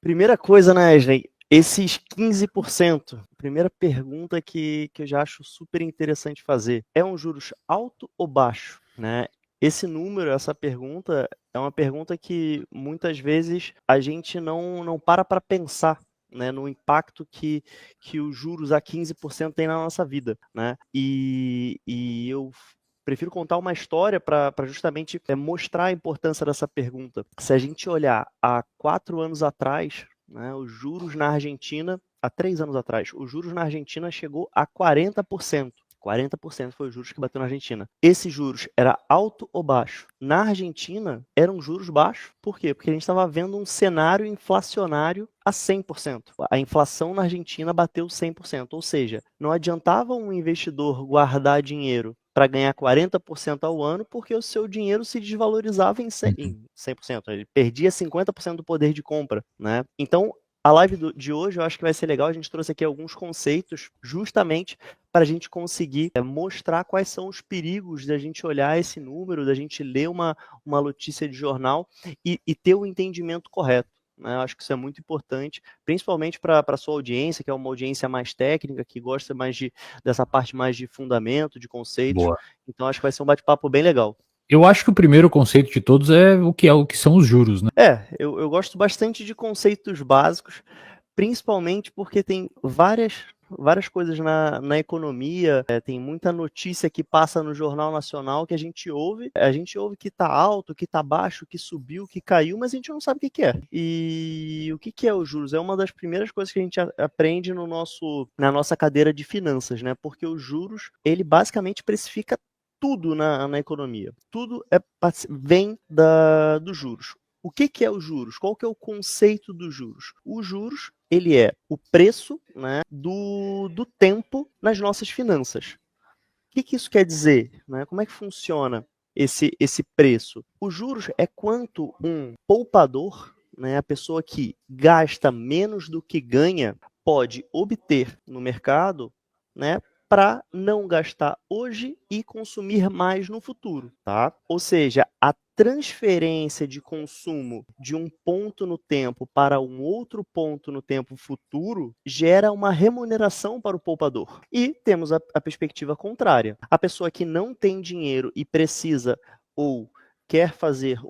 Primeira coisa, né, Wesley? Esses 15%, primeira pergunta que eu já acho super interessante fazer, é um juros alto ou baixo, né? Esse número, essa pergunta, é uma pergunta que muitas vezes a gente não para pensar, né, no impacto que os juros a 15% tem na nossa vida, né? E eu prefiro contar uma história para justamente mostrar a importância dessa pergunta. Se a gente olhar há 4 anos atrás, né, os juros na Argentina, há 3 anos atrás, os juros na Argentina chegou a 40%. 40% foi os juros que bateu na Argentina. Esse juros era alto ou baixo? Na Argentina, eram juros baixos. Por quê? Porque a gente estava vendo um cenário inflacionário a 100%. A inflação na Argentina bateu 100%. Ou seja, não adiantava um investidor guardar dinheiro para ganhar 40% ao ano, porque o seu dinheiro se desvalorizava em 100%. Ele perdia 50% do poder de compra, né? Então, a live de hoje eu acho que vai ser legal. A gente trouxe aqui alguns conceitos justamente para a gente conseguir mostrar quais são os perigos da gente olhar esse número, da gente ler uma notícia de jornal e ter o entendimento correto. Né? Eu acho que isso é muito importante, principalmente para a sua audiência, que é uma audiência mais técnica, que gosta mais dessa parte mais de fundamento, de conceitos. Boa. Então acho que vai ser um bate-papo bem legal. Eu acho que o primeiro conceito de todos é o que são os juros, né? Eu gosto bastante de conceitos básicos, principalmente porque tem várias coisas na economia, tem muita notícia que passa no Jornal Nacional que a gente ouve que está alto, que está baixo, que subiu, que caiu, mas a gente não sabe o que é. E o que é os juros? É uma das primeiras coisas que a gente aprende na nossa cadeira de finanças, né? Porque os juros, ele basicamente precifica tudo na economia. Tudo vem dos juros. O que é os juros? Qual que é o conceito dos juros? Os juros, ele é o preço, né, do tempo nas nossas finanças. O que isso quer dizer? Né? Como é que funciona esse preço? Os juros é quanto um poupador, né, a pessoa que gasta menos do que ganha, pode obter no mercado, né, para não gastar hoje e consumir mais no futuro, tá? Ou seja, a transferência de consumo de um ponto no tempo para um outro ponto no tempo futuro gera uma remuneração para o poupador. E temos a perspectiva contrária. A pessoa que não tem dinheiro e precisa ou quer fazer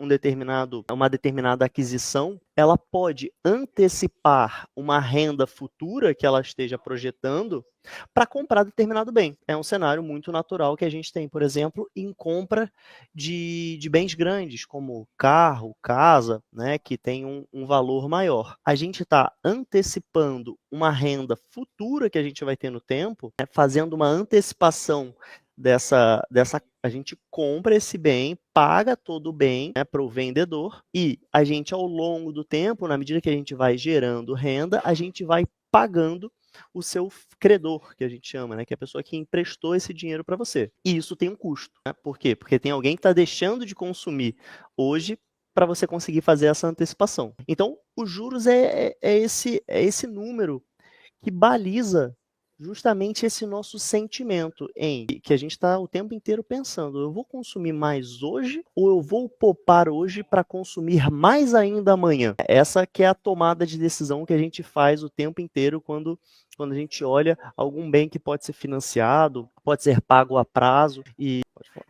uma determinada aquisição, ela pode antecipar uma renda futura que ela esteja projetando para comprar determinado bem. É um cenário muito natural que a gente tem, por exemplo, em compra de bens grandes, como carro, casa, né, que tem um valor maior. A gente está antecipando uma renda futura que a gente vai ter no tempo, né, fazendo uma antecipação dessa a gente compra esse bem, paga todo o bem, né, para o vendedor e a gente ao longo do tempo, na medida que a gente vai gerando renda, a gente vai pagando o seu credor, que a gente chama, né, que é a pessoa que emprestou esse dinheiro para você. E isso tem um custo, né? Por quê? Porque tem alguém que está deixando de consumir hoje para você conseguir fazer essa antecipação. Então, os juros é esse número que baliza justamente esse nosso sentimento em que a gente está o tempo inteiro pensando, eu vou consumir mais hoje ou eu vou poupar hoje para consumir mais ainda amanhã? Essa que é a tomada de decisão que a gente faz o tempo inteiro quando a gente olha algum bem que pode ser financiado, pode ser pago a prazo e... Pode falar.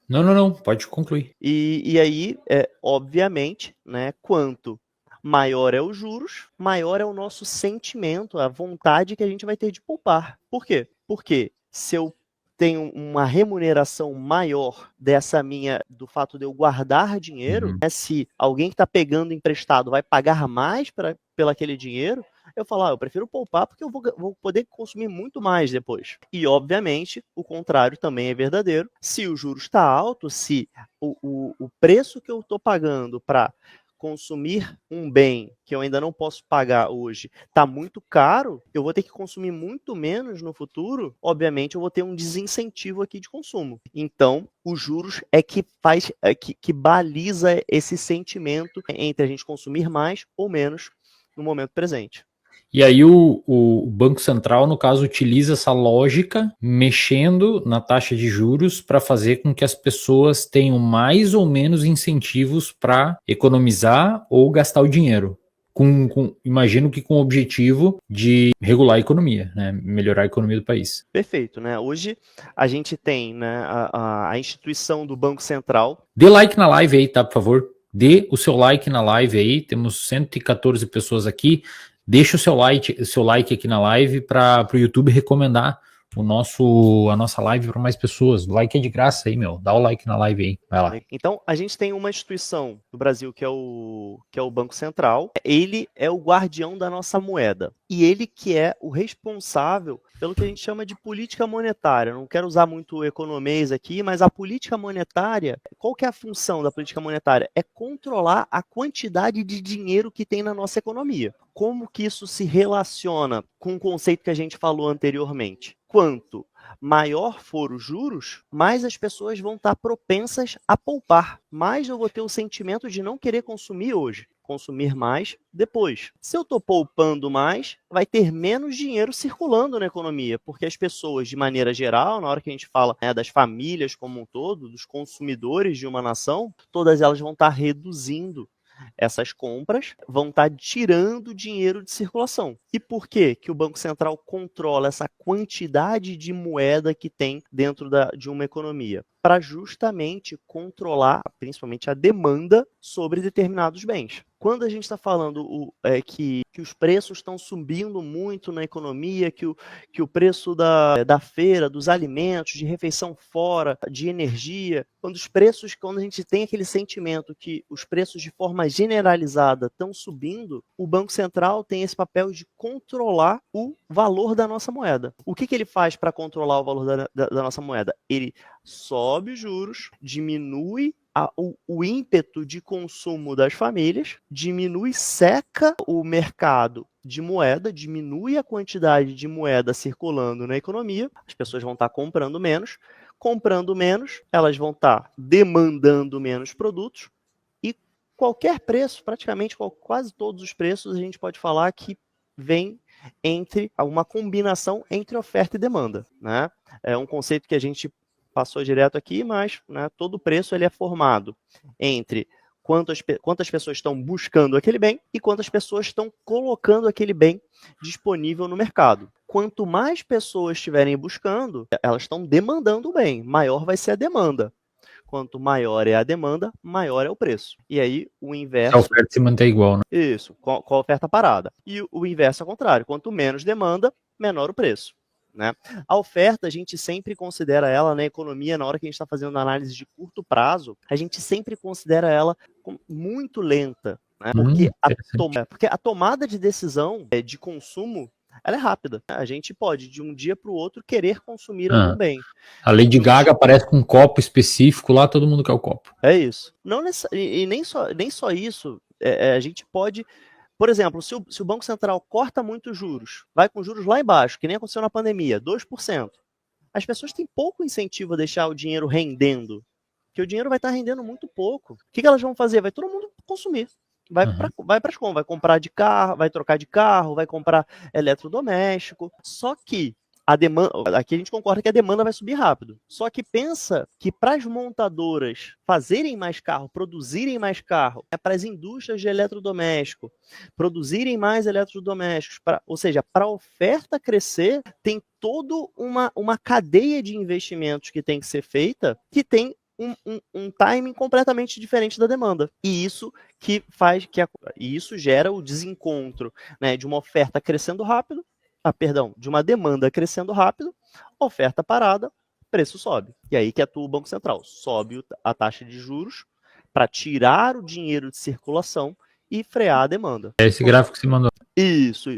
Não, pode concluir. E aí, obviamente, né, quanto maior é os juros, maior é o nosso sentimento, a vontade que a gente vai ter de poupar. Por quê? Porque se eu tenho uma remuneração maior do fato de eu guardar dinheiro, né, se alguém que está pegando emprestado vai pagar mais pelo aquele dinheiro, eu falo, eu prefiro poupar porque eu vou poder consumir muito mais depois. E, obviamente, o contrário também é verdadeiro. Se o juro está alto, se o preço que eu estou pagando para consumir um bem que eu ainda não posso pagar hoje está muito caro, eu vou ter que consumir muito menos no futuro, obviamente eu vou ter um desincentivo aqui de consumo. Então, os juros é que faz, que baliza esse sentimento entre a gente consumir mais ou menos no momento presente. E aí o Banco Central, no caso, utiliza essa lógica, mexendo na taxa de juros para fazer com que as pessoas tenham mais ou menos incentivos para economizar ou gastar o dinheiro. imagino que com o objetivo de regular a economia, né? Melhorar a economia do país. Perfeito, né? Hoje a gente tem, né, a instituição do Banco Central. Dê like na live aí, tá, por favor? Dê o seu like na live aí, temos 114 pessoas aqui. Deixa o seu like aqui na live para o YouTube recomendar a nossa live para mais pessoas. O like é de graça aí, meu. Dá o like na live aí. Vai lá. Então, a gente tem uma instituição no Brasil que é o Banco Central. Ele é o guardião da nossa moeda. E ele que é o responsável pelo que a gente chama de política monetária. Não quero usar muito economês aqui, mas a política monetária, qual que é a função da política monetária? É controlar a quantidade de dinheiro que tem na nossa economia. Como que isso se relaciona com o conceito que a gente falou anteriormente? Quanto maior for os juros, mais as pessoas vão estar propensas a poupar. Mais eu vou ter o sentimento de não querer consumir hoje, consumir mais depois. Se eu estou poupando mais, vai ter menos dinheiro circulando na economia, porque as pessoas, de maneira geral, na hora que a gente fala, né, das famílias como um todo, dos consumidores de uma nação, todas elas vão estar reduzindo essas compras, vão estar tirando dinheiro de circulação. E por que que o Banco Central controla essa quantidade de moeda que tem dentro de uma economia? Para justamente controlar, principalmente, a demanda sobre determinados bens. Quando a gente está falando que os preços estão subindo muito na economia, que o preço da feira, dos alimentos, de refeição fora, de energia, quando a gente tem aquele sentimento que os preços de forma generalizada estão subindo, o Banco Central tem esse papel de controlar o valor da nossa moeda. O que ele faz para controlar o valor da nossa moeda? Ele sobe os juros, diminui o ímpeto de consumo das famílias, seca o mercado de moeda, diminui a quantidade de moeda circulando na economia, as pessoas vão estar comprando menos, elas vão estar demandando menos produtos e qualquer preço, praticamente quase todos os preços, a gente pode falar que vem entre uma combinação entre oferta e demanda, né? É um conceito que a gente passou direto aqui, mas, né, todo preço ele é formado entre quantas pessoas estão buscando aquele bem e quantas pessoas estão colocando aquele bem disponível no mercado. Quanto mais pessoas estiverem buscando, elas estão demandando o bem, maior vai ser a demanda. Quanto maior é a demanda, maior é o preço. E aí, o inverso... A oferta se mantém igual, né? Isso, com a oferta parada. E o inverso é o contrário. Quanto menos demanda, menor o preço. Né? A oferta, a gente sempre considera ela na economia, na hora que a gente está fazendo análise de curto prazo, a gente sempre considera ela muito lenta, né? Porque a tomada de decisão de consumo, ela é rápida. A gente pode, de um dia para o outro, querer consumir algum bem. A Lady Gaga aparece com um copo específico lá, todo mundo quer o copo. É isso. E nem só isso, a gente pode... Por exemplo, se o Banco Central corta muito os juros, vai com juros lá embaixo, que nem aconteceu na pandemia, 2%, as pessoas têm pouco incentivo a deixar o dinheiro rendendo, porque o dinheiro vai estar rendendo muito pouco. O que elas vão fazer? Vai todo mundo consumir. Vai para as compras, vai comprar de carro, vai trocar de carro, vai comprar eletrodoméstico. Só que a demanda, aqui a gente concorda que a demanda vai subir rápido. Só que pensa que para as montadoras fazerem mais carro, produzirem mais carro, para as indústrias de eletrodoméstico produzirem mais eletrodomésticos, ou seja, para a oferta crescer, tem toda uma cadeia de investimentos que tem que ser feita, que tem um timing completamente diferente da demanda. E isso isso gera o desencontro, né, de uma oferta crescendo rápido, de uma demanda crescendo rápido, oferta parada, preço sobe. E aí que atua o Banco Central. Sobe a taxa de juros para tirar o dinheiro de circulação e frear a demanda. É esse gráfico que você mandou. Isso.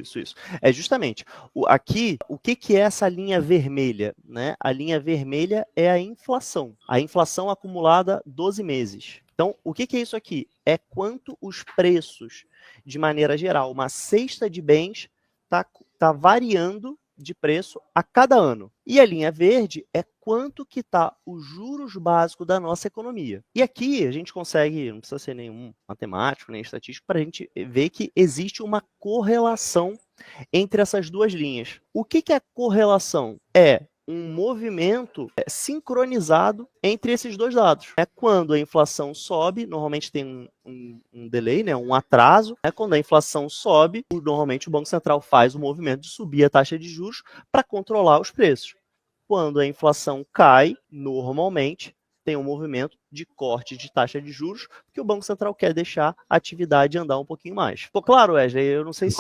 É justamente. Aqui, o que é essa linha vermelha? Né? A linha vermelha é a inflação. A inflação acumulada 12 meses. Então, o que é isso aqui? É quanto os preços, de maneira geral, uma cesta de bens está variando de preço a cada ano. E a linha verde é quanto que está os juros básicos da nossa economia. E aqui a gente consegue, não precisa ser nenhum matemático, nem estatístico, para a gente ver que existe uma correlação entre essas duas linhas. O que é correlação? É um movimento sincronizado entre esses dois dados. Quando a inflação sobe, normalmente tem um delay, né, um atraso. Quando a inflação sobe, normalmente o Banco Central faz o movimento de subir a taxa de juros para controlar os preços. Quando a inflação cai, normalmente tem um movimento de corte de taxa de juros, porque o Banco Central quer deixar a atividade andar um pouquinho mais. Ficou claro, Wesley? Eu não sei se...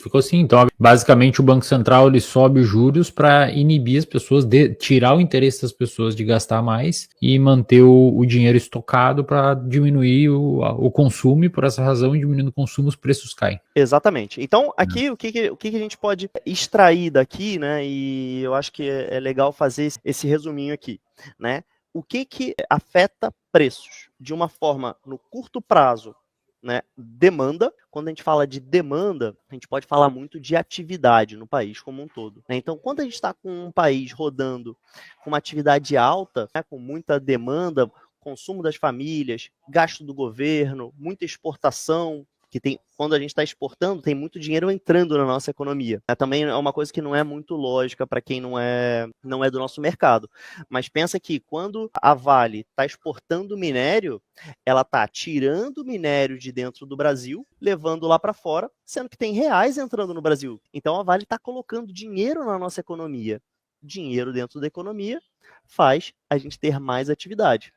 Ficou sim. Então, basicamente, o Banco Central ele sobe os juros para inibir as pessoas, tirar o interesse das pessoas de gastar mais e manter o dinheiro estocado para diminuir o consumo, e por essa razão, diminuindo o consumo, os preços caem. Exatamente. Então, aqui, o que a gente pode extrair daqui, né? E eu acho que é legal fazer esse resuminho aqui, né? O que afeta preços? De uma forma, no curto prazo, né? Demanda. Quando a gente fala de demanda, a gente pode falar muito de atividade no país como um todo, né? Então, quando a gente está com um país rodando com uma atividade alta, né? Com muita demanda, consumo das famílias, gasto do governo, muita exportação, que tem, quando a gente está exportando, tem muito dinheiro entrando na nossa economia. Também é uma coisa que não é muito lógica para quem não é do nosso mercado. Mas pensa que quando a Vale está exportando minério, ela está tirando minério de dentro do Brasil, levando lá para fora, sendo que tem reais entrando no Brasil. Então a Vale está colocando dinheiro na nossa economia. Dinheiro dentro da economia faz a gente ter mais atividade.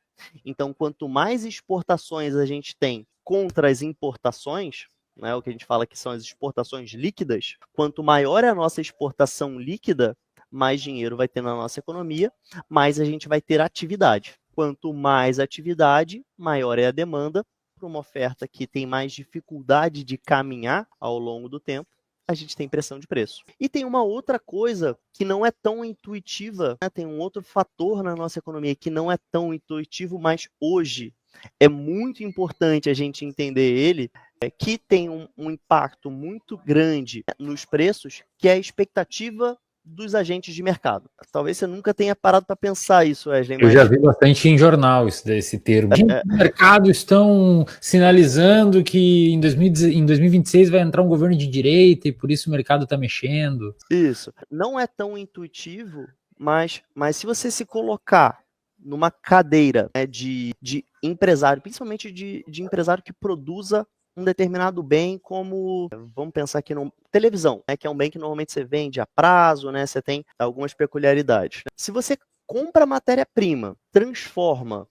Então, quanto mais exportações a gente tem contra as importações, né, o que a gente fala que são as exportações líquidas, quanto maior é a nossa exportação líquida, mais dinheiro vai ter na nossa economia, mais a gente vai ter atividade. Quanto mais atividade, maior é a demanda para uma oferta que tem mais dificuldade de caminhar ao longo do tempo, a gente tem pressão de preço. E tem uma outra coisa que não é tão intuitiva, né? Tem um outro fator na nossa economia que não é tão intuitivo, mas hoje é muito importante a gente entender ele, que tem um impacto muito grande nos preços, que é a expectativa dos agentes de mercado. Talvez você nunca tenha parado para pensar isso, Wesley. Eu já vi bastante em jornal esse termo. O mercado estão sinalizando que em 2026 vai entrar um governo de direita e por isso o mercado está mexendo. Isso. Não é tão intuitivo, mas se você se colocar numa cadeira, né, de empresário, principalmente de empresário que produza um determinado bem, como, vamos pensar aqui no televisão, né, que é um bem que normalmente você vende a prazo, né, você tem algumas peculiaridades. Se você compra matéria-prima, transforma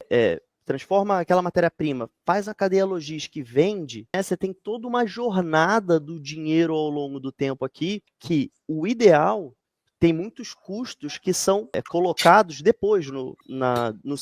aquela matéria-prima, faz a cadeia logística e vende, né, você tem toda uma jornada do dinheiro ao longo do tempo aqui, que o ideal tem muitos custos que são colocados depois no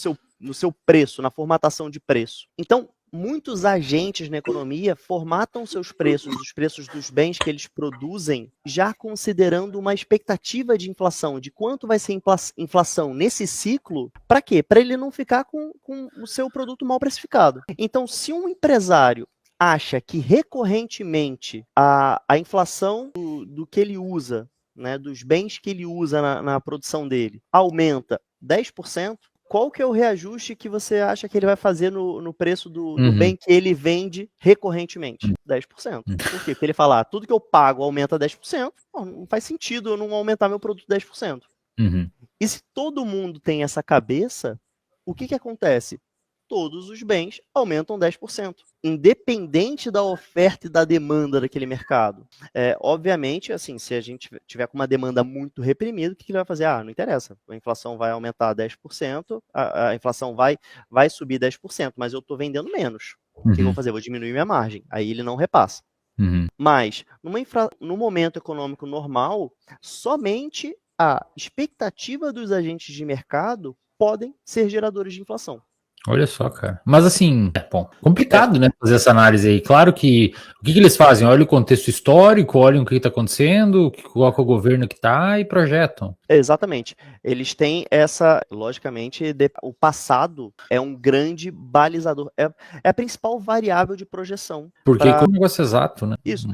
seu preço, na formatação de preço. Então, muitos agentes na economia formatam seus preços, os preços dos bens que eles produzem, já considerando uma expectativa de inflação, de quanto vai ser inflação nesse ciclo. Para quê? Para ele não ficar com o seu produto mal precificado. Então, se um empresário acha que recorrentemente a inflação do que ele usa, né, dos bens que ele usa na produção dele, aumenta 10%, qual que é o reajuste que você acha que ele vai fazer no preço do bem que ele vende recorrentemente? 10%. Por quê? Porque ele fala, tudo que eu pago aumenta 10%, não faz sentido eu não aumentar meu produto 10%. E se todo mundo tem essa cabeça, o que acontece? Todos os bens aumentam 10%, independente da oferta e da demanda daquele mercado. Obviamente, assim, se a gente tiver com uma demanda muito reprimida, o que ele vai fazer? Não interessa, a inflação vai aumentar 10%, a inflação vai subir 10%, mas eu estou vendendo menos. O que eu vou fazer? Eu vou diminuir minha margem. Aí ele não repassa. Mas, no momento econômico normal, somente a expectativa dos agentes de mercado podem ser geradores de inflação. Olha só, cara. Mas assim, complicado, né, fazer essa análise aí. Claro que, o que eles fazem? Olham o contexto histórico, olham o que está acontecendo, qual é o governo que está e projetam. Exatamente. Eles têm logicamente, o passado é um grande balizador. É a principal variável de projeção. Porque como negócio exato, né? Isso.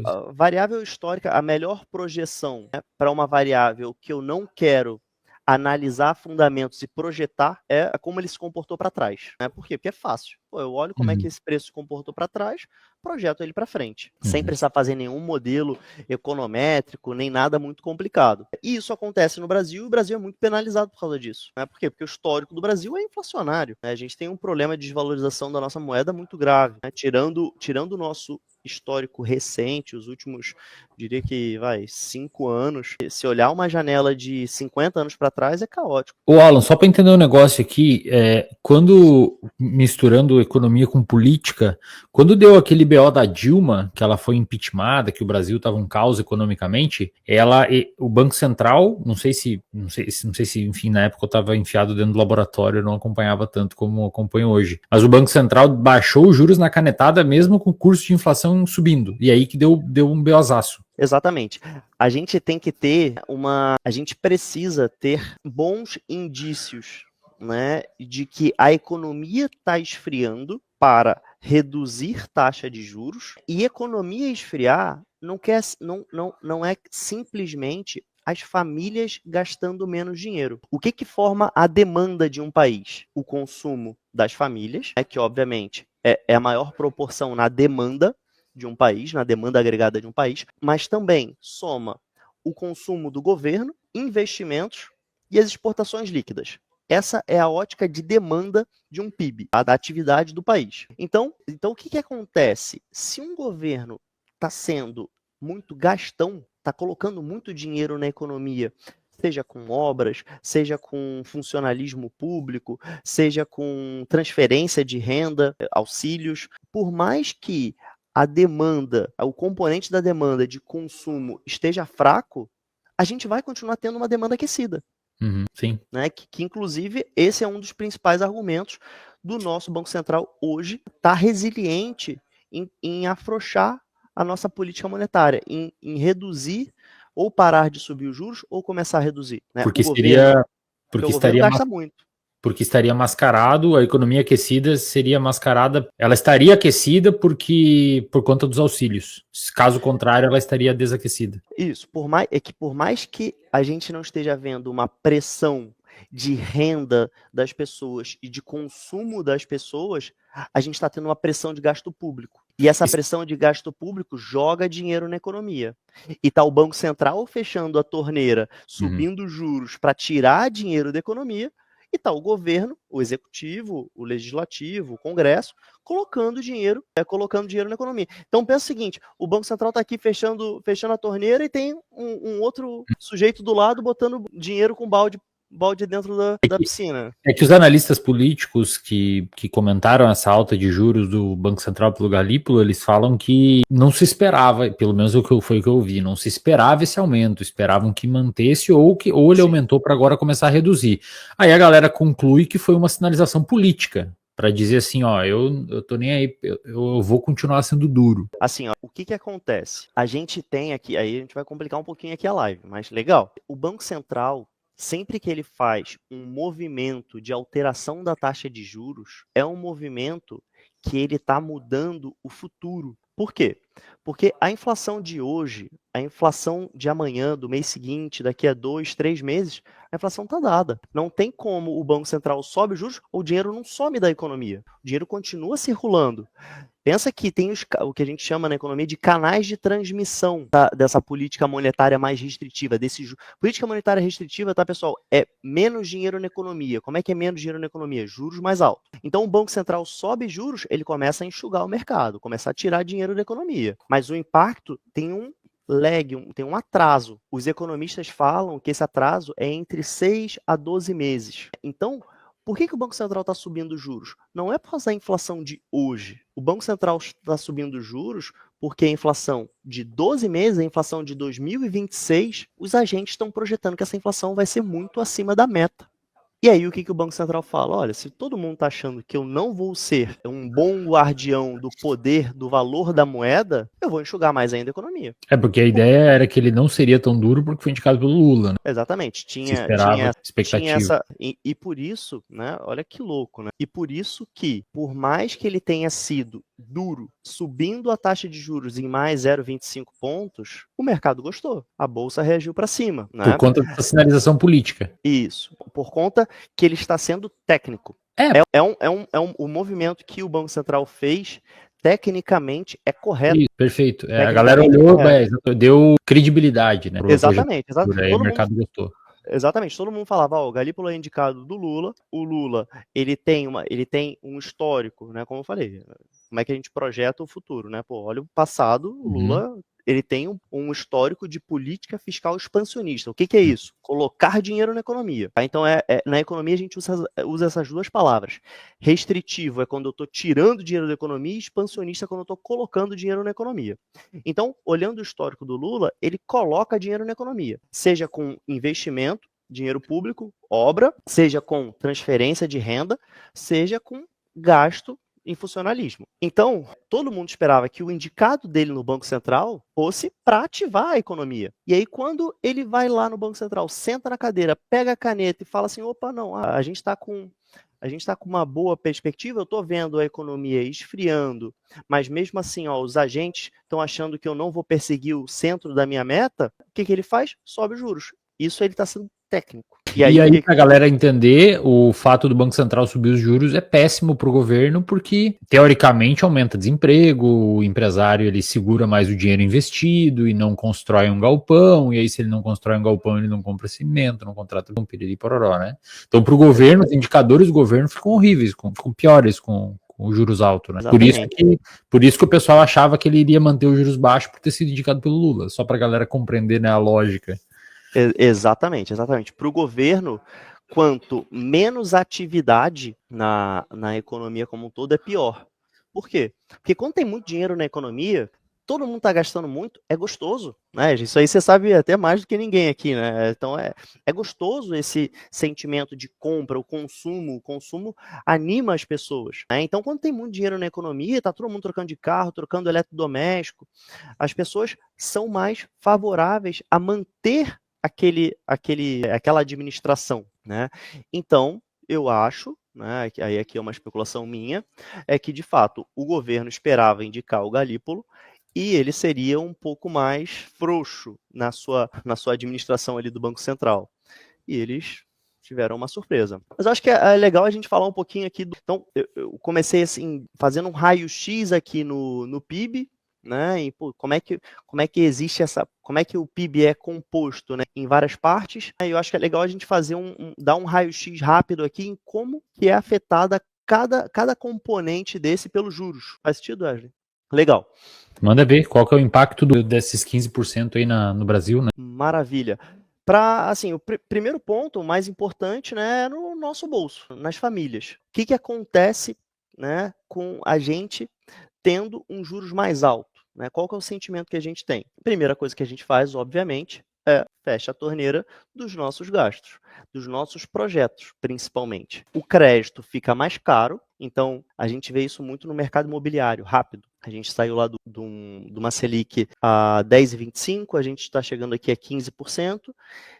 A variável histórica, a melhor projeção, né, para uma variável que eu não quero analisar fundamentos e projetar como ele se comportou para trás. Né? Por quê? Porque é fácil. Eu olho como é que esse preço se comportou para trás, projeto ele para frente, sem precisar fazer nenhum modelo econométrico, nem nada muito complicado. E isso acontece no Brasil, e o Brasil é muito penalizado por causa disso. Né? Por quê? Porque o histórico do Brasil é inflacionário. Né? A gente tem um problema de desvalorização da nossa moeda muito grave. Né? Tirando o nosso histórico recente, os últimos, diria que, 5 anos, se olhar uma janela de 50 anos para trás, é caótico. Ô Alan, só para entender um negócio aqui, quando misturando economia com política, quando deu aquele BO da Dilma, que ela foi impeachmentada, que o Brasil estava um caos economicamente, o Banco Central, não sei se, enfim, na época eu estava enfiado dentro do laboratório, eu não acompanhava tanto como acompanho hoje, mas o Banco Central baixou os juros na canetada mesmo com o curso de inflação subindo, e aí que deu um BOzaço. Exatamente. A gente tem que ter a gente precisa ter bons indícios, né, de que a economia está esfriando para reduzir taxa de juros, e economia esfriar não é simplesmente as famílias gastando menos dinheiro. O que forma a demanda de um país? O consumo das famílias, que obviamente é a maior proporção na demanda de um país, na demanda agregada de um país, mas também soma o consumo do governo, investimentos e as exportações líquidas. Essa é a ótica de demanda de um PIB, da atividade do país. Então o que acontece? Se um governo está sendo muito gastão, está colocando muito dinheiro na economia, seja com obras, seja com funcionalismo público, seja com transferência de renda, auxílios, por mais que a demanda, o componente da demanda de consumo esteja fraco, a gente vai continuar tendo uma demanda aquecida. Sim. Né? Que inclusive, esse é um dos principais argumentos do nosso Banco Central hoje, estar resiliente em afrouxar a nossa política monetária, em reduzir ou parar de subir os juros ou começar a reduzir. Né? Porque o governo gasta muito. Porque estaria mascarado, a economia aquecida seria mascarada, ela estaria aquecida por conta dos auxílios. Caso contrário, ela estaria desaquecida. Isso, por mais que a gente não esteja vendo uma pressão de renda das pessoas e de consumo das pessoas, a gente está tendo uma pressão de gasto público. E essa pressão de gasto público joga dinheiro na economia. E está o Banco Central fechando a torneira, subindo juros para tirar dinheiro da economia, e está o governo, o executivo, o legislativo, o Congresso, colocando dinheiro na economia. Então pensa o seguinte, o Banco Central está aqui fechando a torneira e tem um outro sujeito do lado botando dinheiro com balde dentro da piscina. É que os analistas políticos que comentaram essa alta de juros do Banco Central pelo Galípolo, eles falam que não se esperava, pelo menos foi o que eu ouvi, não se esperava esse aumento, esperavam que mantesse ou ele aumentou para agora começar a reduzir. Aí a galera conclui que foi uma sinalização política, para dizer assim, ó, eu tô nem aí, eu vou continuar sendo duro. Assim, ó, o que acontece? A gente tem aqui, aí a gente vai complicar um pouquinho aqui a live, mas legal. O Banco Central, sempre que ele faz um movimento de alteração da taxa de juros, é um movimento que ele está mudando o futuro. Por quê? Porque a inflação de hoje, a inflação de amanhã, do mês seguinte, daqui a 2, 3 meses, a inflação está dada. Não tem como o Banco Central sobe os juros ou o dinheiro não some da economia. O dinheiro continua circulando. Pensa que tem o que a gente chama na economia de canais de transmissão dessa política monetária mais restritiva. Política monetária restritiva, tá, pessoal? É menos dinheiro na economia. Como é que é menos dinheiro na economia? Juros mais altos. Então, o Banco Central sobe juros, ele começa a enxugar o mercado, começa a tirar dinheiro da economia. Mas o impacto tem um lag, tem um atraso. Os economistas falam que esse atraso é entre 6 a 12 meses. Então, por que o Banco Central está subindo os juros? Não é por causa da inflação de hoje. O Banco Central está subindo os juros porque a inflação de 12 meses, a inflação de 2026, os agentes estão projetando que essa inflação vai ser muito acima da meta. E aí o que o Banco Central fala? Olha, se todo mundo está achando que eu não vou ser um bom guardião do poder, do valor da moeda, eu vou enxugar mais ainda a economia. É porque a ideia era que ele não seria tão duro porque foi indicado pelo Lula, né? Exatamente. Tinha expectativa. E por isso, né? Olha que louco, né? E por isso que, por mais que ele tenha sido duro, subindo a taxa de juros em mais 0,25 pontos, o mercado gostou. A bolsa reagiu para cima, né? Por conta da sinalização política. Isso. Por conta que ele está sendo técnico. O movimento que o Banco Central fez tecnicamente é correto. Isso, perfeito. A galera olhou, deu credibilidade, né? Exatamente. Aí o mercado gostou. Exatamente, todo mundo falava, o Galípolo é indicado do Lula, o Lula, ele tem um histórico, né, como eu falei, como é que a gente projeta o futuro, né, olha o passado, o Lula, ele tem um histórico de política fiscal expansionista. O que é isso? Colocar dinheiro na economia. Tá? Então, na economia a gente usa essas duas palavras. Restritivo é quando eu estou tirando dinheiro da economia, e expansionista é quando eu estou colocando dinheiro na economia. Então, olhando o histórico do Lula, ele coloca dinheiro na economia, seja com investimento, dinheiro público, obra, seja com transferência de renda, seja com gasto em funcionalismo. Então, todo mundo esperava que o indicado dele no Banco Central fosse para ativar a economia. E aí, quando ele vai lá no Banco Central, senta na cadeira, pega a caneta e fala assim, opa, não, a gente está com uma boa perspectiva, eu estou vendo a economia esfriando, mas mesmo assim, os agentes estão achando que eu não vou perseguir o centro da minha meta, o que ele faz? Sobe os juros. Isso ele está sendo técnico. E aí para a galera entender, o fato do Banco Central subir os juros é péssimo para o governo, porque teoricamente aumenta desemprego, o empresário ele segura mais o dinheiro investido e não constrói um galpão, e aí se ele não constrói um galpão, ele não compra cimento, não contrata um piriri pororó, né? Então para o governo, os indicadores do governo ficam horríveis, ficam piores com os juros altos, né? Por isso que o pessoal achava que ele iria manter os juros baixos por ter sido indicado pelo Lula, só para a galera compreender, né, a lógica. Exatamente. Para o governo, quanto menos atividade na economia como um todo, é pior. Por quê? Porque quando tem muito dinheiro na economia, todo mundo está gastando muito, é gostoso, né? Isso aí você sabe até mais do que ninguém aqui, né? Então é gostoso esse sentimento de compra, o consumo anima as pessoas, né? Então quando tem muito dinheiro na economia, está todo mundo trocando de carro, trocando eletrodoméstico, as pessoas são mais favoráveis a manter aquela administração, né? Então, eu acho, né, aí aqui é uma especulação minha, é que de fato o governo esperava indicar o Galípolo e ele seria um pouco mais frouxo na sua administração ali do Banco Central. E eles tiveram uma surpresa. Mas eu acho que é legal a gente falar um pouquinho aqui. Então, eu comecei assim, fazendo um raio-x aqui no PIB, né? E como é que existe como é que o PIB é composto, né, em várias partes. Eu acho que é legal a gente fazer dar um raio-x rápido aqui em como que é afetada cada componente desse pelos juros. Faz sentido, Wesley? Legal. Manda ver qual que é o impacto desses 15% aí no Brasil, né? Maravilha. Assim, o primeiro ponto, o mais importante, né, é no nosso bolso, nas famílias. O que acontece, né, com a gente tendo um juros mais alto, né? Qual que é o sentimento que a gente tem? A primeira coisa que a gente faz, obviamente, é fecha a torneira dos nossos gastos, dos nossos projetos, principalmente. O crédito fica mais caro, então a gente vê isso muito no mercado imobiliário, rápido. A gente saiu lá de uma Selic a 10,25, a gente está chegando aqui a 15%.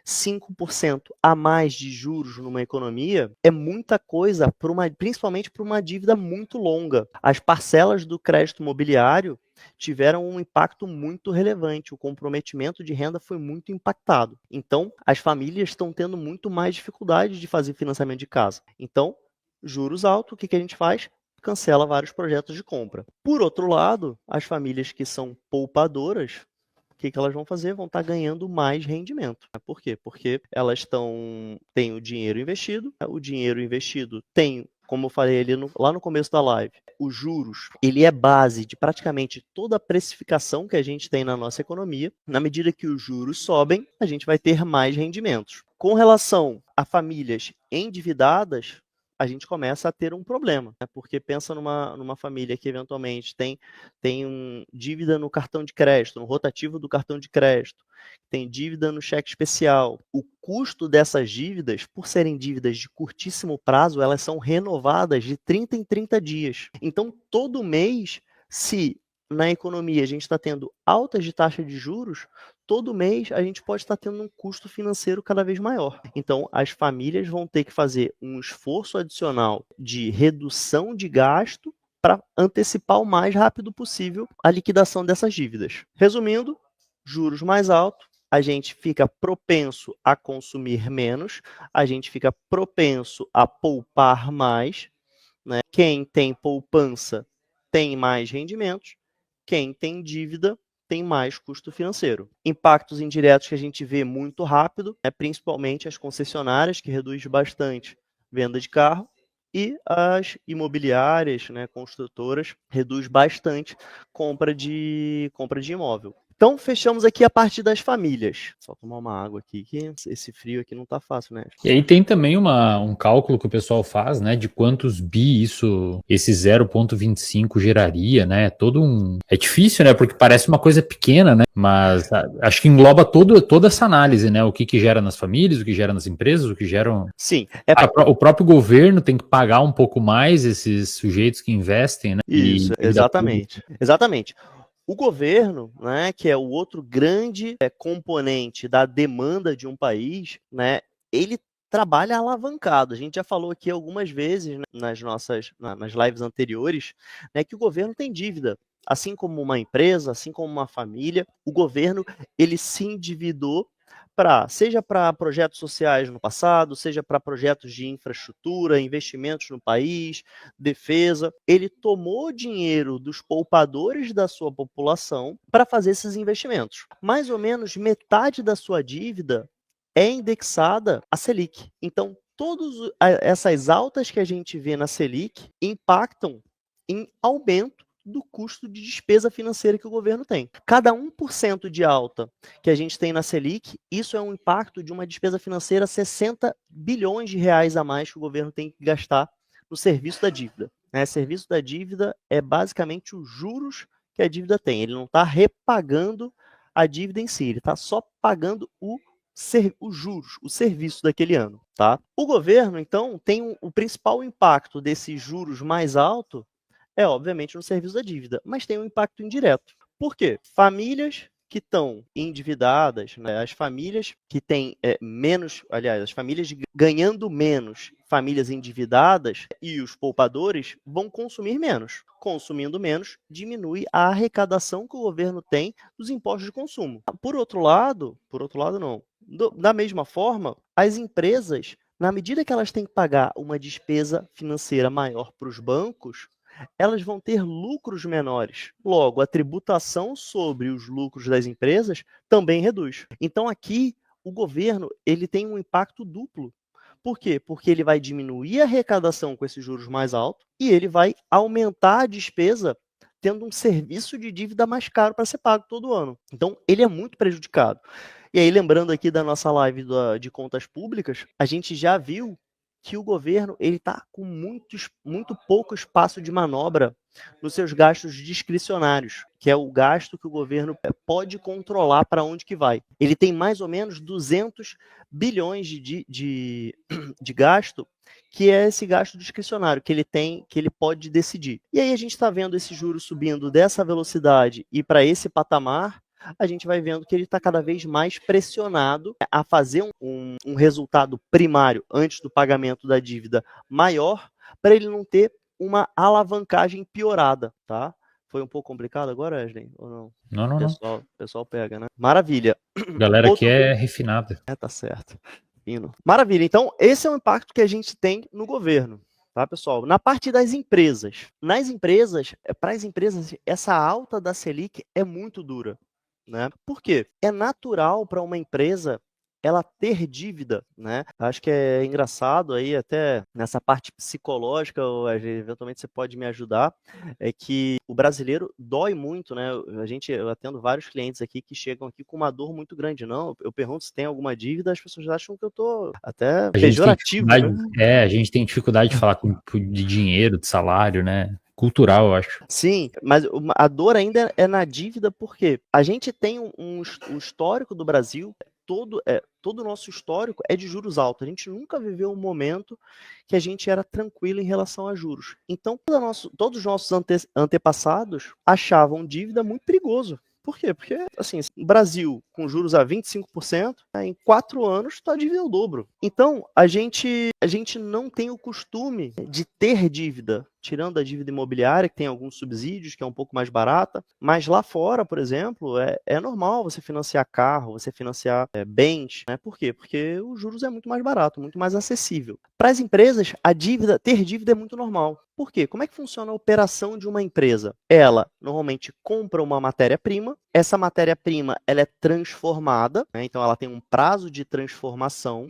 5% a mais de juros numa economia é muita coisa, principalmente para uma dívida muito longa. As parcelas do crédito imobiliário tiveram um impacto muito relevante, o comprometimento de renda foi muito impactado. Então, as famílias estão tendo muito mais dificuldade de fazer financiamento de casa. Então, juros altos, o que a gente faz? Cancela vários projetos de compra. Por outro lado, as famílias que são poupadoras, o que elas vão fazer? Vão estar ganhando mais rendimento. Por quê? Porque elas têm o dinheiro investido tem, como eu falei ali lá no começo da live, os juros, ele é base de praticamente toda a precificação que a gente tem na nossa economia. Na medida que os juros sobem, a gente vai ter mais rendimentos. Com relação a famílias endividadas, a gente começa a ter um problema, né? Porque pensa numa família que eventualmente tem dívida no cartão de crédito, no rotativo do cartão de crédito, tem dívida no cheque especial. O custo dessas dívidas, por serem dívidas de curtíssimo prazo, elas são renovadas de 30 em 30 dias. Então, todo mês, se na economia a gente está tendo altas de taxa de juros, todo mês a gente pode estar tendo um custo financeiro cada vez maior. Então, as famílias vão ter que fazer um esforço adicional de redução de gasto para antecipar o mais rápido possível a liquidação dessas dívidas. Resumindo, juros mais altos, a gente fica propenso a consumir menos, a gente fica propenso a poupar mais, né? Quem tem poupança tem mais rendimentos, quem tem dívida tem mais custo financeiro. Impactos indiretos que a gente vê muito rápido, principalmente as concessionárias, que reduz bastante venda de carro, e as imobiliárias, né, construtoras, reduz bastante compra de imóvel. Então, fechamos aqui a parte das famílias. Só tomar uma água aqui, que esse frio aqui não tá fácil, né? E aí tem também um cálculo que o pessoal faz, né, de quantos bi esse 0,25 geraria, né? É difícil, né? Porque parece uma coisa pequena, né? Mas acho que engloba toda essa análise, né? O que gera nas famílias, o que gera nas empresas, o que geram. Sim. O próprio governo tem que pagar um pouco mais esses sujeitos que investem, né? Isso, exatamente. Exatamente. O governo, né, que é o outro grande componente da demanda de um país, né, ele trabalha alavancado. A gente já falou aqui algumas vezes, né, nas lives anteriores, né, que o governo tem dívida. Assim como uma empresa, assim como uma família, o governo ele se endividou seja para projetos sociais no passado, seja para projetos de infraestrutura, investimentos no país, defesa. Ele tomou dinheiro dos poupadores da sua população para fazer esses investimentos. Mais ou menos metade da sua dívida é indexada à Selic. Então, todas essas altas que a gente vê na Selic impactam em aumento do custo de despesa financeira que o governo tem. Cada 1% de alta que a gente tem na Selic, isso é um impacto de uma despesa financeira 60 bilhões de reais a mais que o governo tem que gastar no serviço da dívida. Serviço da dívida é basicamente os juros que a dívida tem. Ele não está repagando a dívida em si, ele está só pagando os juros, o serviço daquele ano. Tá? O governo, então, tem o principal impacto desses juros mais alto obviamente, no serviço da dívida, mas tem um impacto indireto. Por quê? Famílias que estão endividadas, né, as famílias que têm as famílias ganhando menos, famílias endividadas e os poupadores vão consumir menos. Consumindo menos, diminui a arrecadação que o governo tem dos impostos de consumo. Por outro lado não. Da mesma forma, as empresas, na medida que elas têm que pagar uma despesa financeira maior para os bancos, elas vão ter lucros menores. Logo, a tributação sobre os lucros das empresas também reduz. Então, aqui, o governo ele tem um impacto duplo. Por quê? Porque ele vai diminuir a arrecadação com esses juros mais altos e ele vai aumentar a despesa tendo um serviço de dívida mais caro para ser pago todo ano. Então, ele é muito prejudicado. E aí, lembrando aqui da nossa live de contas públicas, a gente já viu que o governo está com muito pouco espaço de manobra nos seus gastos discricionários, que é o gasto que o governo pode controlar para onde que vai. Ele tem mais ou menos 200 bilhões de gasto, que é esse gasto discricionário que ele pode decidir. E aí a gente está vendo esse juros subindo dessa velocidade e para esse patamar, a gente vai vendo que ele está cada vez mais pressionado a fazer um resultado primário antes do pagamento da dívida maior, para ele não ter uma alavancagem piorada, tá? Foi um pouco complicado agora, Wesley? Ou não? Não. Pessoal pega, né? Maravilha. Galera aqui é refinada. Tá certo. Fino. Maravilha. Então, esse é o impacto que a gente tem no governo. Tá, pessoal? Na parte das empresas. Para as empresas, essa alta da Selic é muito dura. Né? Por quê? É natural para uma empresa ela ter dívida, né? Acho que é engraçado aí, até nessa parte psicológica, eventualmente você pode me ajudar, é que o brasileiro dói muito, né? Eu atendo vários clientes aqui que chegam aqui com uma dor muito grande. Não, eu pergunto se tem alguma dívida, as pessoas acham que eu tô até pejorativo, né? A gente tem dificuldade de falar de dinheiro, de salário, né? Cultural, eu acho. Sim, mas a dor ainda é na dívida, porque a gente tem um histórico do Brasil, todo o nosso histórico é de juros altos. A gente nunca viveu um momento que a gente era tranquilo em relação a juros. Então, todos os nossos antepassados achavam dívida muito perigoso. Por quê? Porque, assim, o Brasil com juros a 25%, em 4 anos está dívida ao dobro. Então, a gente não tem o costume de ter dívida. tirando a dívida imobiliária, que tem alguns subsídios, que é um pouco mais barata, mas lá fora, por exemplo, é normal você financiar carro, você financiar bens, né? Por quê? Porque os juros é muito mais barato, muito mais acessível. Para as empresas, ter dívida é muito normal. Por quê? Como é que funciona a operação de uma empresa? Ela normalmente compra uma matéria-prima, essa matéria-prima ela é transformada, né? Então ela tem um prazo de transformação,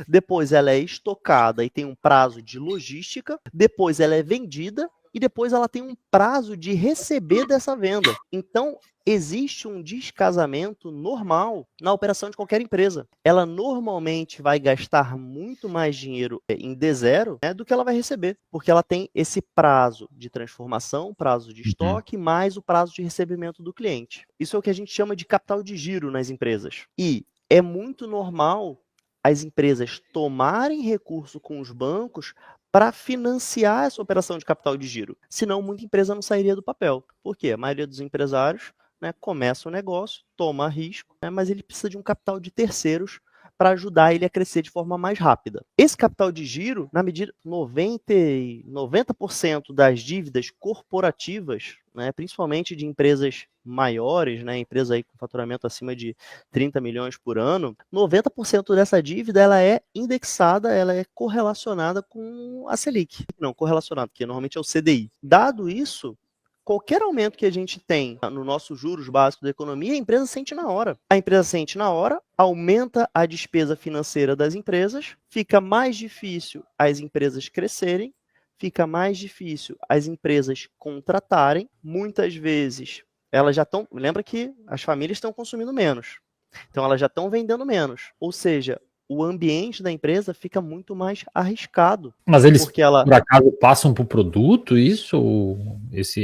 depois ela é estocada e tem um prazo de logística, depois ela é vendida e depois ela tem um prazo de receber dessa venda. Então, existe um descasamento normal na operação de qualquer empresa. Ela normalmente vai gastar muito mais dinheiro em D0, né, do que ela vai receber, porque ela tem esse prazo de transformação, prazo de estoque, mais o prazo de recebimento do cliente. Isso é o que a gente chama de capital de giro nas empresas. E é muito normal as empresas tomarem recurso com os bancos para financiar essa operação de capital de giro. Senão, muita empresa não sairia do papel. Por quê? A maioria dos empresários, né, começa o negócio, toma risco, né, mas ele precisa de um capital de terceiros para ajudar ele a crescer de forma mais rápida. Esse capital de giro, na medida 90% das dívidas corporativas, né, principalmente de empresas maiores, né, empresa aí com faturamento acima de 30 milhões por ano, 90% dessa dívida ela é indexada, ela é correlacionada com a Selic. Não, correlacionada, porque normalmente é o CDI. Dado isso, qualquer aumento que a gente tem no nosso juros básicos da economia, a empresa sente na hora. A empresa sente na hora, aumenta a despesa financeira das empresas, fica mais difícil as empresas crescerem, fica mais difícil as empresas contratarem. Muitas vezes, elas já estão... Lembra que as famílias estão consumindo menos. Então, elas já estão vendendo menos. Ou seja, o ambiente da empresa fica muito mais arriscado. Mas eles, porque ela... por acaso, passam para o produto isso?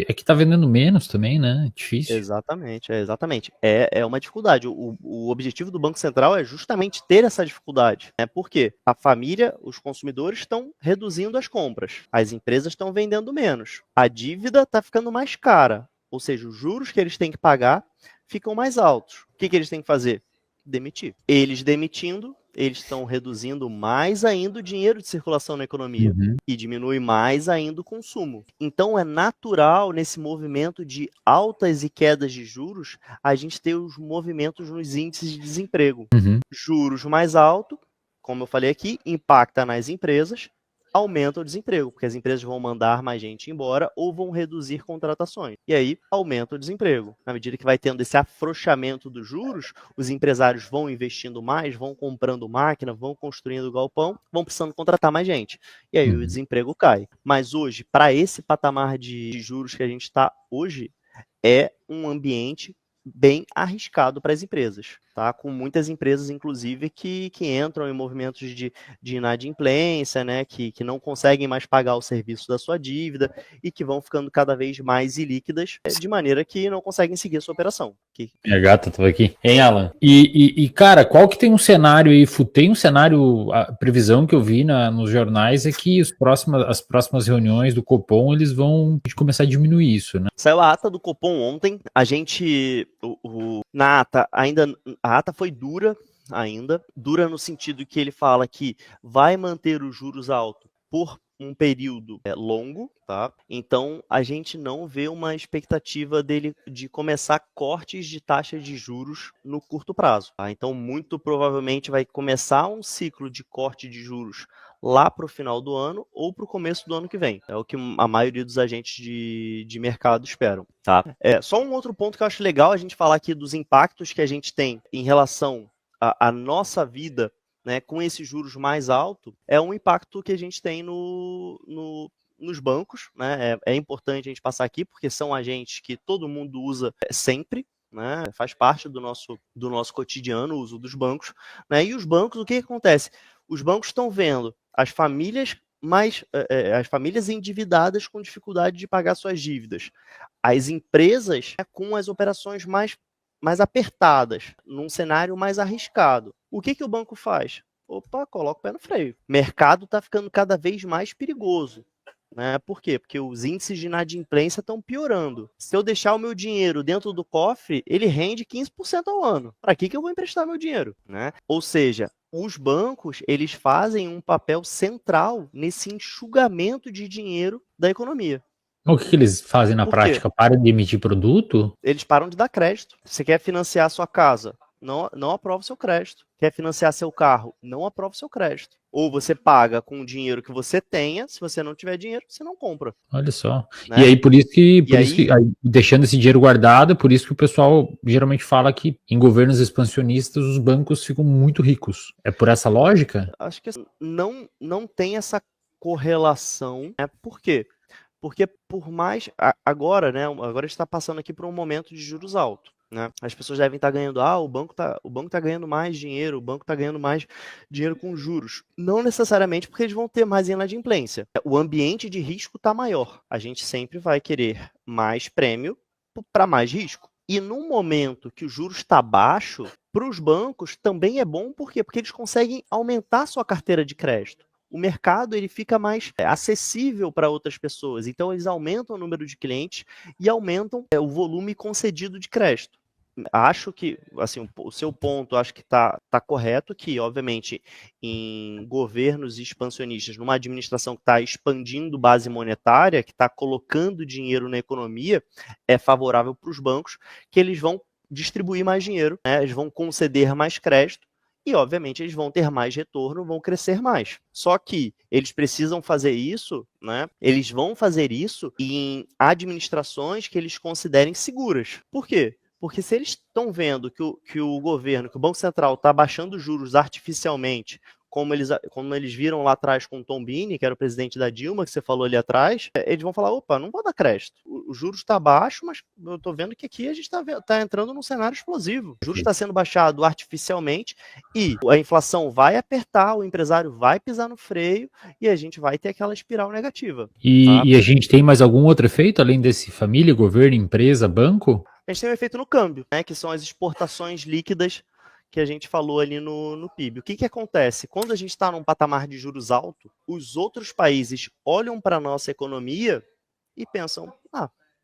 É que está vendendo menos também, né? Difícil. Exatamente, exatamente. É uma dificuldade. O objetivo do Banco Central é justamente ter essa dificuldade. Né? Por quê? A família, os consumidores estão reduzindo as compras. As empresas estão vendendo menos. A dívida está ficando mais cara. Ou seja, os juros que eles têm que pagar ficam mais altos. O que eles têm que fazer? Demitir. Eles demitindo, eles estão reduzindo mais ainda o dinheiro de circulação na economia e diminui mais ainda o consumo. Então é natural nesse movimento de altas e quedas de juros a gente ter os movimentos nos índices de desemprego. Juros mais altos, como eu falei aqui, impacta nas empresas, aumenta o desemprego, porque as empresas vão mandar mais gente embora ou vão reduzir contratações. E aí, aumenta o desemprego. Na medida que vai tendo esse afrouxamento dos juros, os empresários vão investindo mais, vão comprando máquina, vão construindo galpão, vão precisando contratar mais gente. E aí o desemprego cai. Mas hoje, para esse patamar de juros que a gente está hoje, é um ambiente bem arriscado para as empresas, tá? Com muitas empresas, inclusive, que entram em movimentos de inadimplência, né? Que não conseguem mais pagar o serviço da sua dívida e que vão ficando cada vez mais ilíquidas, de maneira que não conseguem seguir a sua operação. Minha gata estava aqui. Hein, Alan? E, cara, qual que tem um cenário aí? Tem um cenário, a previsão que eu vi nos jornais é que as próximas reuniões do Copom, eles vão começar a diminuir isso, né? Saiu a ata do Copom ontem, a gente, na ata, a ata foi dura ainda, dura no sentido que ele fala que vai manter os juros altos por um período longo, tá? Então, a gente não vê uma expectativa dele de começar cortes de taxa de juros no curto prazo, tá? Então, muito provavelmente vai começar um ciclo de corte de juros lá para o final do ano ou para o começo do ano que vem. É o que a maioria dos agentes de mercado esperam, tá? Só um outro ponto que eu acho legal a gente falar aqui dos impactos que a gente tem em relação à nossa vida, né, com esses juros mais altos, é um impacto que a gente tem nos bancos, né? É importante a gente passar aqui, porque são agentes que todo mundo usa sempre, né? Faz parte do nosso cotidiano o uso dos bancos, né? E os bancos, o que acontece? Os bancos estão vendo as famílias endividadas com dificuldade de pagar suas dívidas, as empresas com as operações mais apertadas, num cenário mais arriscado. O que o banco faz? Opa, coloca o pé no freio. O mercado está ficando cada vez mais perigoso. né? Por quê? Porque os índices de inadimplência estão piorando. Se eu deixar o meu dinheiro dentro do cofre, ele rende 15% ao ano. Para que eu vou emprestar meu dinheiro, né? Ou seja, os bancos, eles fazem um papel central nesse enxugamento de dinheiro da economia. O que eles fazem na prática? Param de emitir produto? Eles param de dar crédito. Você quer financiar a sua casa? Não aprova o seu crédito. Quer financiar seu carro? Não aprova o seu crédito. Ou você paga com o dinheiro que você tenha, se você não tiver dinheiro, você não compra. Olha só. Né? E aí, por isso que deixando esse dinheiro guardado, por isso que o pessoal geralmente fala que em governos expansionistas os bancos ficam muito ricos. É por essa lógica? Acho que não tem essa correlação. Né? Por quê? Porque por mais... Agora, né? Agora a gente está passando aqui por um momento de juros altos. Né? As pessoas devem estar ganhando, o banco tá ganhando mais dinheiro, o banco está ganhando mais dinheiro com juros. Não necessariamente porque eles vão ter mais inadimplência. O ambiente de risco está maior. A gente sempre vai querer mais prêmio para mais risco. E no momento que o juros está baixo, para os bancos também é bom, por quê? Porque eles conseguem aumentar sua carteira de crédito. O mercado ele fica mais acessível para outras pessoas. Então, eles aumentam o número de clientes e aumentam o volume concedido de crédito. Acho que, assim, o seu ponto, acho que tá correto, que, obviamente, em governos expansionistas, numa administração que está expandindo base monetária, que está colocando dinheiro na economia, é favorável para os bancos, que eles vão distribuir mais dinheiro, né? Eles vão conceder mais crédito, e, obviamente, eles vão ter mais retorno, vão crescer mais. Só que eles precisam fazer isso, né? Eles vão fazer isso em administrações que eles considerem seguras. Por quê? Porque se eles estão vendo que o governo, que o Banco Central está baixando os juros artificialmente, como eles viram lá atrás com o Tom Bini, que era o presidente da Dilma, que você falou ali atrás, eles vão falar, opa, não vou dar crédito. O juros está baixo, mas eu estou vendo que aqui a gente está entrando num cenário explosivo. O juros está sendo baixado artificialmente e a inflação vai apertar, o empresário vai pisar no freio e a gente vai ter aquela espiral negativa. E a gente tem mais algum outro efeito, além desse família, governo, empresa, banco? A gente tem um efeito no câmbio, né, que são as exportações líquidas que a gente falou ali no PIB. O que acontece? Quando a gente está num patamar de juros alto, os outros países olham para a nossa economia e pensam,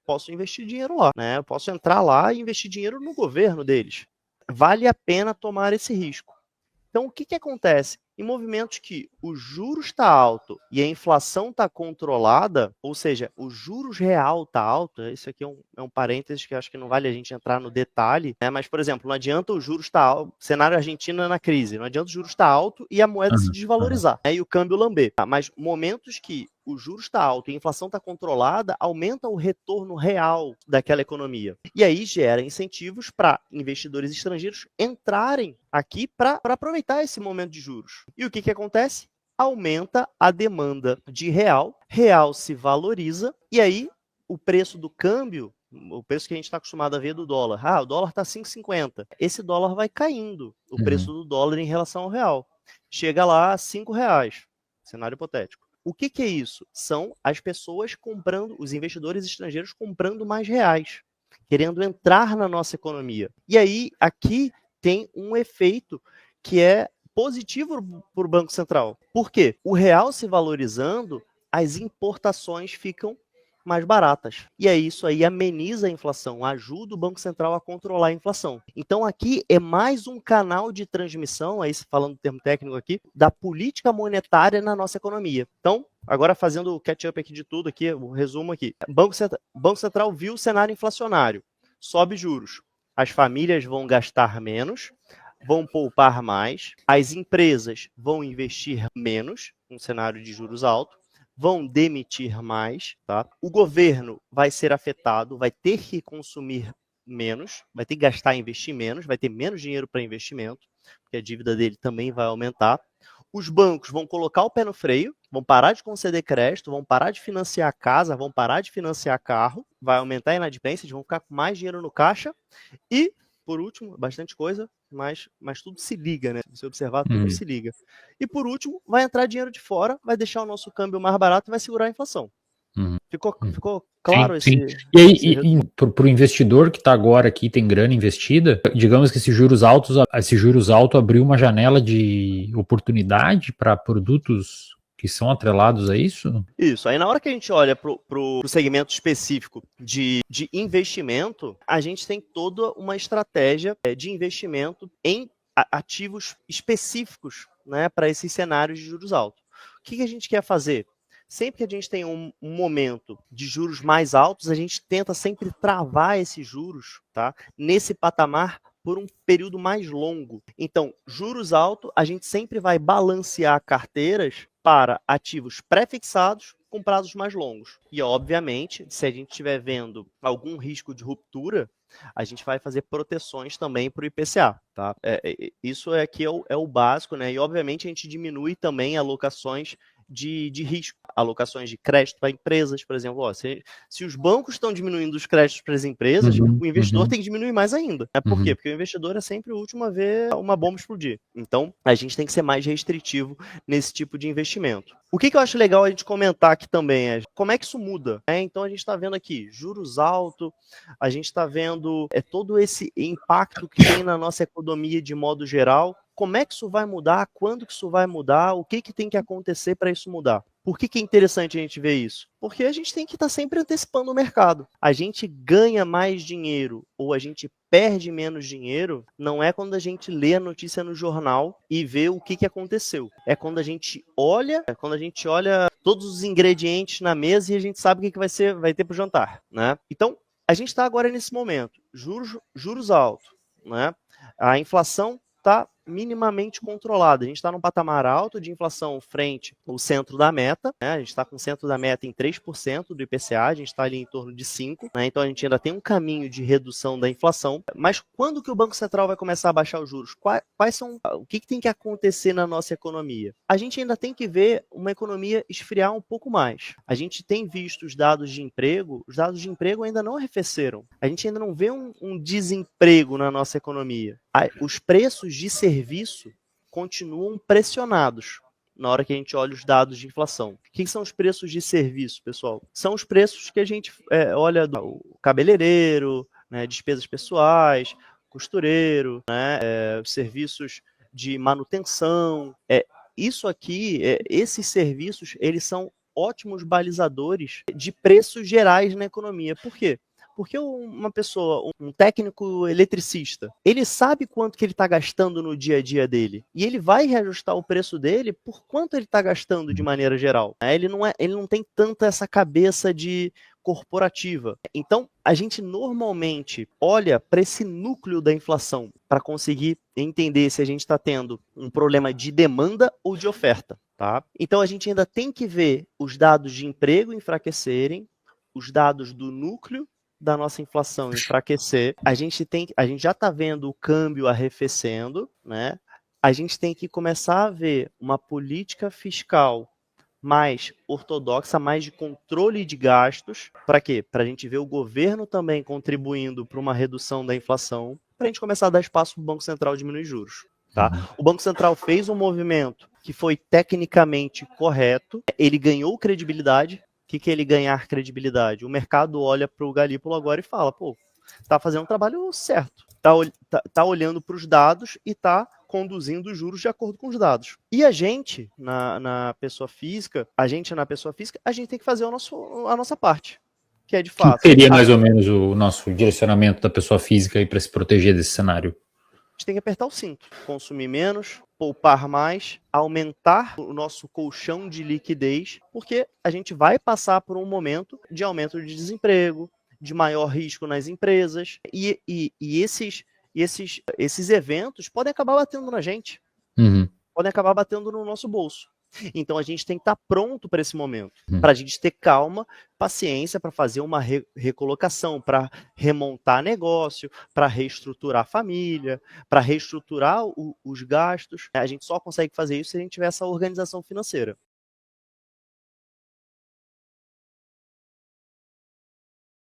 posso investir dinheiro lá, né? Eu posso entrar lá e investir dinheiro no governo deles. Vale a pena tomar esse risco. Então, o que acontece? Em movimentos que o juros está alto e a inflação está controlada, ou seja, o juros real está alto, isso aqui é um parênteses que eu acho que não vale a gente entrar no detalhe, né? Mas, por exemplo, não adianta o juros estar alto, cenário Argentina na crise, não adianta o juros estar alto e a moeda se desvalorizar, né? E o câmbio lamber. Mas momentos que o juros está alto e a inflação está controlada, aumenta o retorno real daquela economia. E aí gera incentivos para investidores estrangeiros entrarem aqui para aproveitar esse momento de juros. E o que acontece? Aumenta a demanda de real se valoriza, e aí o preço do câmbio, o preço que a gente está acostumado a ver do dólar, o dólar está 5,50. Esse dólar vai caindo, o preço do dólar em relação ao real. Chega lá a R$5, cenário hipotético. O que é isso? São as pessoas comprando, os investidores estrangeiros comprando mais reais, querendo entrar na nossa economia. E aí, aqui tem um efeito que é positivo para o Banco Central. Por quê? O real se valorizando, as importações ficam mais baratas. E aí isso aí ameniza a inflação, ajuda o Banco Central a controlar a inflação. Então aqui é mais um canal de transmissão, aí falando do termo técnico aqui, da política monetária na nossa economia. Então, agora fazendo o catch-up aqui de tudo, aqui, o resumo aqui. Banco Central viu o cenário inflacionário, sobe juros. As famílias vão gastar menos, vão poupar mais, as empresas vão investir menos, num cenário de juros altos, vão demitir mais, tá? O governo vai ser afetado, vai ter que consumir menos, vai ter que gastar e investir menos, vai ter menos dinheiro para investimento, porque a dívida dele também vai aumentar. Os bancos vão colocar o pé no freio, vão parar de conceder crédito, vão parar de financiar casa, vão parar de financiar carro, vai aumentar a inadimplência, eles vão ficar com mais dinheiro no caixa e, por último, bastante coisa, mas tudo se liga, né? Se você observar, tudo se liga. E por último, vai entrar dinheiro de fora, vai deixar o nosso câmbio mais barato e vai segurar a inflação. Ficou claro sim. esse... E aí, para o investidor que está agora aqui, tem grana investida, digamos que esse juros alto abriu uma janela de oportunidade para produtos que são atrelados a isso? Isso. Aí na hora que a gente olha para o segmento específico de investimento, a gente tem toda uma estratégia de investimento em ativos específicos, né, para esses cenários de juros altos. O que a gente quer fazer? Sempre que a gente tem um momento de juros mais altos, a gente tenta sempre travar esses juros, tá, nesse patamar por um período mais longo. Então, juros altos, a gente sempre vai balancear carteiras para ativos pré-fixados com prazos mais longos. E, obviamente, se a gente estiver vendo algum risco de ruptura, a gente vai fazer proteções também para o IPCA. Tá? Isso aqui é o básico, né? E, obviamente, a gente diminui também alocações de risco, alocações de crédito para empresas, por exemplo. Ó, se os bancos estão diminuindo os créditos para as empresas, o investidor tem que diminuir mais ainda. Né? Por quê? Porque o investidor é sempre o último a ver uma bomba explodir. Então, a gente tem que ser mais restritivo nesse tipo de investimento. O que eu acho legal a gente comentar aqui também é como é que isso muda. Né? Então, a gente está vendo aqui juros altos, a gente está vendo todo esse impacto que tem na nossa economia de modo geral. Como é que isso vai mudar? Quando que isso vai mudar? O que tem que acontecer para isso mudar? Por que é interessante a gente ver isso? Porque a gente tem que estar sempre antecipando o mercado. A gente ganha mais dinheiro ou a gente perde menos dinheiro não é quando a gente lê a notícia no jornal e vê o que aconteceu. É quando a gente olha todos os ingredientes na mesa e a gente sabe o que vai ter para o jantar. Né? Então, a gente está agora nesse momento. Juros altos. Né? A inflação está minimamente controlada. A gente está num patamar alto de inflação frente ao centro da meta. Né? A gente está com o centro da meta em 3% do IPCA, a gente está ali em torno de 5%. Né? Então a gente ainda tem um caminho de redução da inflação. Mas quando que o Banco Central vai começar a baixar os juros? O que tem que acontecer na nossa economia? A gente ainda tem que ver uma economia esfriar um pouco mais. A gente tem visto os dados de emprego ainda não arrefeceram. A gente ainda não vê um desemprego na nossa economia. Os preços de serviço continuam pressionados na hora que a gente olha os dados de inflação. O que são os preços de serviço, pessoal? São os preços que a gente olha do cabeleireiro, né, despesas pessoais, costureiro, né, serviços de manutenção. Isso aqui, esses serviços, eles são ótimos balizadores de preços gerais na economia. Por quê? Porque uma pessoa, um técnico eletricista, ele sabe quanto que ele está gastando no dia a dia dele. E ele vai reajustar o preço dele por quanto ele está gastando de maneira geral. Ele não tem tanta essa cabeça de corporativa. Então, a gente normalmente olha para esse núcleo da inflação para conseguir entender se a gente está tendo um problema de demanda ou de oferta. Tá? Então, a gente ainda tem que ver os dados de emprego enfraquecerem, os dados do núcleo da nossa inflação enfraquecer, a gente já está vendo o câmbio arrefecendo, né? A gente tem que começar a ver uma política fiscal mais ortodoxa, mais de controle de gastos. Para quê? Para a gente ver o governo também contribuindo para uma redução da inflação, para a gente começar a dar espaço para o Banco Central diminuir juros. Tá? O Banco Central fez um movimento que foi tecnicamente correto, ele ganhou credibilidade. O que é ele ganhar credibilidade? O mercado olha para o Galípolo agora e fala, tá fazendo um trabalho certo, tá olhando para os dados e tá conduzindo os juros de acordo com os dados. E a gente, na pessoa física, a gente tem que fazer a nossa parte, que é de fato. Que seria mais ou menos o nosso direcionamento da pessoa física para se proteger desse cenário? A gente tem que apertar o cinto, consumir menos, poupar mais, aumentar o nosso colchão de liquidez, porque a gente vai passar por um momento de aumento de desemprego, de maior risco nas empresas, e esses eventos podem acabar batendo na gente, podem acabar batendo no nosso bolso. Então a gente tem que estar pronto para esse momento, para a gente ter calma, paciência para fazer uma recolocação, para remontar negócio, para reestruturar a família, para reestruturar os gastos. A gente só consegue fazer isso se a gente tiver essa organização financeira.